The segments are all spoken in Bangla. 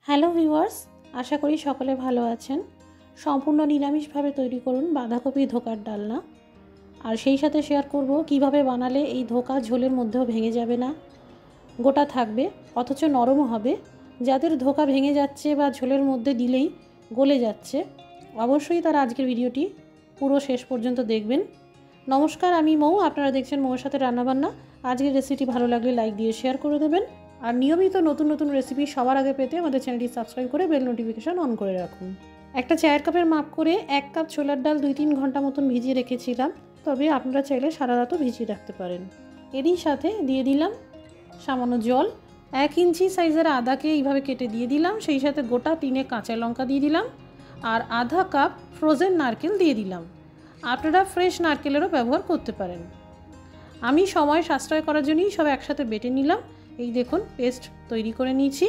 হ্যালো ভিউয়ার্স, আশা করি সকলে ভালো আছেন। সম্পূর্ণ নিরামিষভাবে তৈরি করুন বাঁধাকপি ধোকার ডালনা। আর সেই সাথে শেয়ার করব কিভাবে বানালে এই ধোকা ঝোলের মধ্যেও ভেঙে যাবে না, গোটা থাকবে অথচ নরমও হবে। যাদের ধোকা ভেঙে যাচ্ছে বা ঝোলের মধ্যে দিলেই গলে যাচ্ছে, অবশ্যই তার আজকের ভিডিওটি পুরো শেষ পর্যন্ত দেখবেন। নমস্কার, আমি মৌ, আপনারা দেখছেন মৌর সাথে রান্নাবান্না। আজকের রেসিপিটি ভালো লাগলে লাইক দিয়ে শেয়ার করে দেবেন। আর নিয়মিত নতুন নতুন রেসিপি সবার আগে পেতে আমাদের চ্যানেলটি সাবস্ক্রাইব করে বেল নোটিফিকেশন অন করে রাখুন। একটা চায়ের কাপের মাপ করে 1 কাপ ছোলার ডাল 2-3 ঘন্টা মতন ভিজিয়ে রেখেছিলাম, তবে আপনারা চাইলে সারা রাতও ভিজিয়ে রাখতে পারেন। এরই সাথে দিয়ে দিলাম সামান্য জল। 1 ইঞ্চি সাইজের আদাকে এইভাবে কেটে দিয়ে দিলাম, সেই সাথে গোটা 3 কাঁচা লঙ্কা দিয়ে দিলাম, আর আধা কাপ ফ্রোজেন নারকেল দিয়ে দিলাম। আপনারা ফ্রেশ নারকেলেরও ব্যবহার করতে পারেন। আমি সময় সাশ্রয় করার জন্যই সব একসাথে বেটে নিলাম। এই দেখুন, পেস্ট তৈরি করে নিয়েছি।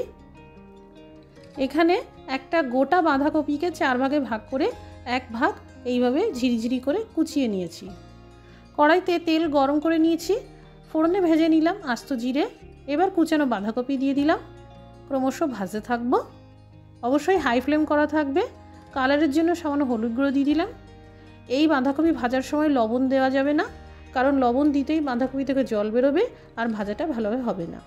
এখানে একটা গোটা বাঁধাকপিকে 4 ভাগে ভাগ করে 1 ভাগ এইভাবে ঝিরিঝিরি করে কুচিয়ে নিয়েছি। কড়াইতে তেল গরম করে নিয়েছি, ফোড়নে ভেজে নিলাম আস্ত জিরে। এবার কুচানো বাঁধাকপি দিয়ে দিলাম, ক্রমশ ভাজতে থাকবো। অবশ্যই হাই ফ্লেম করা থাকবে। কালারের জন্য সামান্য হলুদ গুঁড়ো দিয়ে দিলাম। এই বাঁধাকপি ভাজার সময় লবণ দেওয়া যাবে না, কারণ লবণ দিতেই বাঁধাকপি থেকে জল বেরোবে আর ভাজাটা ভালোভাবে হবে না।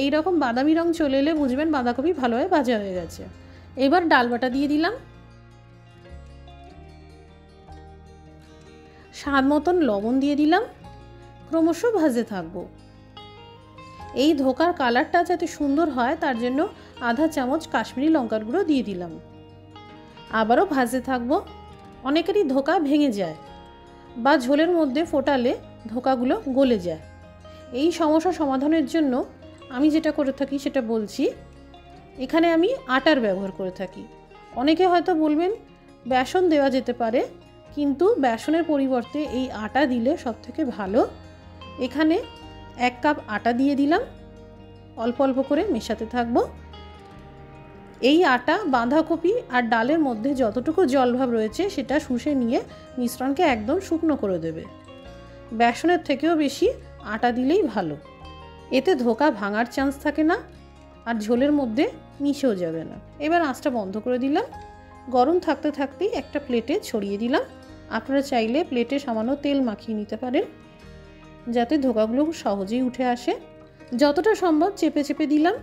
এই রকম বাদামি রং চলে এলে বুঝবেন বাঁধাকপি ভালোভাবে ভাজা হয়ে গেছে। এবার ডাল বাটা দিয়ে দিলাম, স্বাদ মতন লবণ দিয়ে দিলাম, ক্রমশ ভাজতে থাকবো। এই ধোকার কালারটা যাতে সুন্দর হয় তার জন্য আধা চামচ কাশ্মীরি লঙ্কার গুঁড়ো দিয়ে দিলাম। আবারও ভাজতে থাকবো। অনেকেরই ধোকা ভেঙে যায় বা ঝোলের মধ্যে ফোটালে ধোকাগুলো গলে যায়। এই সমস্যা সমাধানের জন্য আমি যেটা করে থাকি সেটা বলছি। এখানে আমি আটার ব্যবহার করে থাকি। অনেকে হয়তো বলবেন বেসন দেওয়া যেতে পারে, কিন্তু বেসনের পরিবর্তে এই আটা দিলে সবথেকে ভালো। এখানে 1 কাপ আটা দিয়ে দিলাম, অল্প অল্প করে মেশাতে থাকবো। এই আটা বাঁধাকপি আর ডালের মধ্যে যতটুকু জলভাব রয়েছে সেটা শুষে নিয়ে মিশ্রণকে একদম শুকনো করে দেবে। বেসনের থেকেও বেশি আটা দিলেই ভালো, এতে ধোকা ভাঙার চান্স থাকে না আর ঝোলের মধ্যে মিশেও যাবে না। এবার আঁচটা বন্ধ করে দিলাম। গরম থাকতে থাকতেই একটা প্লেটে ছড়িয়ে দিলাম। আপনারা চাইলে প্লেটে সামান্য তেল মাখিয়ে নিতে পারেন, যাতে ধোকাগুলো সহজেই উঠে আসে। যতটা সম্ভব চেপে চেপে দিলাম,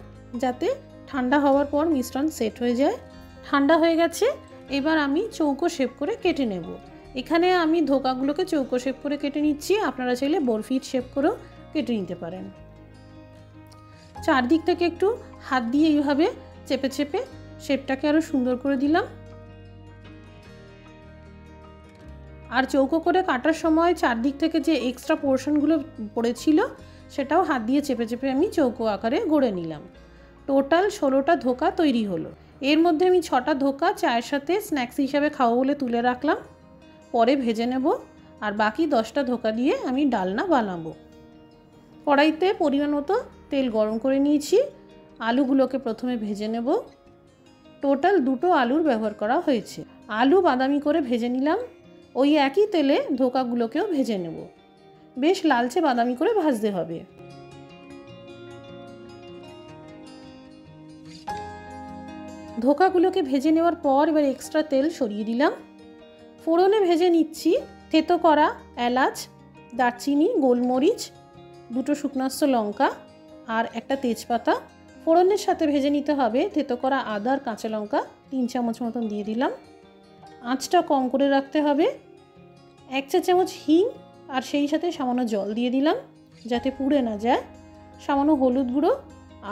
যাতে ঠান্ডা হওয়ার পর মিশ্রণ সেট হয়ে যায়। ঠান্ডা হয়ে গেছে, এবার আমি চৌকো শেপ করে কেটে নেব। এখানে আমি ধোকাগুলোকে চৌকো শেপ করে কেটে নিচ্ছি, আপনারা চাইলে বরফির শেপ করেও কেটে নিতে পারেন। চারদিক থেকে একটু হাত দিয়ে এইভাবে চেপে চেপে শেপটাকে আরও সুন্দর করে দিলাম। আর চৌকো করে কাটার সময় চারদিক থেকে যে এক্সট্রা পোর্শনগুলো পড়েছিল সেটাও হাত দিয়ে চেপে চেপে আমি চৌকো আকারে গড়ে নিলাম। টোটাল 16টা ধোকা তৈরি হলো। এর মধ্যে আমি 6টা ধোকা চায়ের সাথে স্ন্যাক্স হিসাবে খাবো বলে তুলে রাখলাম, পরে ভেজে নেব। আর বাকি 10টা ধোকা দিয়ে আমি ডালনা বানাবো। কড়াইতে পরিমাণ মতো তেল গরম করে নিয়েছি। আলুগুলোকে প্রথমে ভেজে নেব। টোটাল 2টো আলুর ব্যবহার করা হয়েছে। আলু বাদামি করে ভেজে নিলাম। ওই একই তেলে ধোকাগুলোকেও ভেজে নেব। বেশ লালচে বাদামি করে ভাজতে হবে। ধোকাগুলোকে ভেজে নেওয়ার পর এবার এক্সট্রা তেল সরিয়ে দিলাম। ফোড়নে ভেজে নিচ্ছি থেতো করা এলাচ, দারচিনি, গোলমরিচ, 2টো শুকনাস্ত লঙ্কা আর একটা তেজপাতা। ফোড়নের সাথে ভেজে নিতে হবে থেতো করা আদা আর কাঁচা লঙ্কা 3 চামচ মতন দিয়ে দিলাম। আঁচটা কম করে রাখতে হবে। 1 চা চামচ হিং আর সেই সাথে সামান্য জল দিয়ে দিলাম, যাতে পুড়ে না যায়। সামান্য হলুদ গুঁড়ো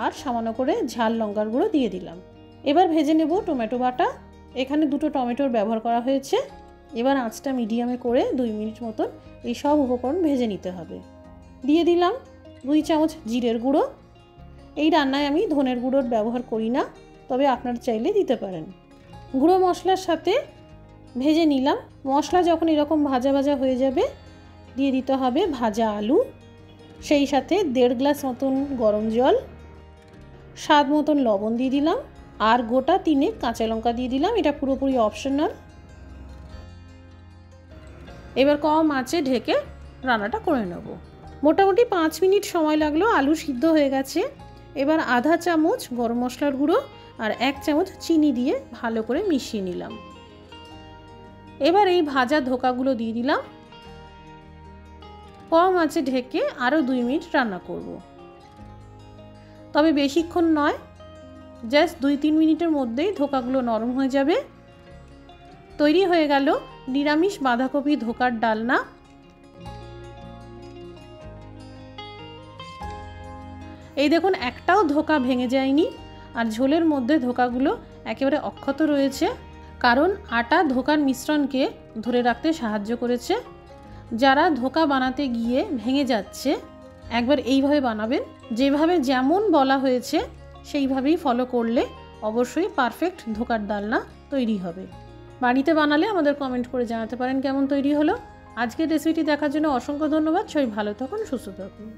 আর সামান্য করে ঝাল লঙ্কার গুঁড়ো দিয়ে দিলাম। এবার ভেজে নেব টমেটো বাটা। এখানে 2টো টমেটোর ব্যবহার করা হয়েছে। এবার আঁচটা মিডিয়ামে করে 2 মিনিট মতন এই সব উপকরণ ভেজে নিতে হবে। দিয়ে দিলাম 2 চামচ জিরের গুঁড়ো। এই রান্নায় আমি ধনের গুঁড়োর ব্যবহার করি না, তবে আপনারা চাইলে দিতে পারেন। গুঁড়ো মশলার সাথে ভেজে নিলাম। মশলা যখন এরকম ভাজা ভাজা হয়ে যাবে, দিয়ে দিতে হবে ভাজা আলু, সেই সাথে 1.5 গ্লাস মতন গরম জল, স্বাদ মতন লবণ দিয়ে দিলাম, আর গোটা 3 কাঁচা লঙ্কা দিয়ে দিলাম। এটা পুরোপুরি অপশনাল। এবার কম আঁচে ঢেকে রান্নাটা করে নেব। মোটামুটি 5 মিনিট সময় লাগলো। আলু সিদ্ধ হয়ে গেছে। এবার আধা চামচ গরম মশলার গুঁড়ো আর 1 চামচ চিনি দিয়ে ভালো করে মিশিয়ে নিলাম। এবার এই ভাজা ধোকাগুলো দিয়ে দিলাম। কম আঁচে ঢেকে আরও 2 মিনিট রান্না করব। তবে বেশিক্ষণ নয়, জাস্ট 2-3 মিনিটের মধ্যেই ধোকাগুলো নরম হয়ে যাবে। তৈরি হয়ে গেল নিরামিষ বাঁধাকপি ধোকার ডালনা। এই দেখুন, একটাও ধোকা ভেঙে যায়নি, আর ঝোলের মধ্যে ধোকাগুলো একেবারে অক্ষত রয়েছে, কারণ আটা ধোকার মিশ্রণকে ধরে রাখতে সাহায্য করেছে। যারা ধোকা বানাতে গিয়ে ভেঙে যাচ্ছে, একবার এইভাবে বানাবেন। যেভাবে যেমন বলা হয়েছে সেইভাবেই ফলো করলে অবশ্যই পারফেক্ট ধোকার ডালনা তৈরি হবে। বাড়িতে বানালে আমাদের কমেন্ট করে জানাতে পারেন কেমন তৈরি হলো। আজকের রেসিপিটি দেখার জন্য অসংখ্য ধন্যবাদ। সবাই ভালো থাকুন, সুস্থ থাকুন।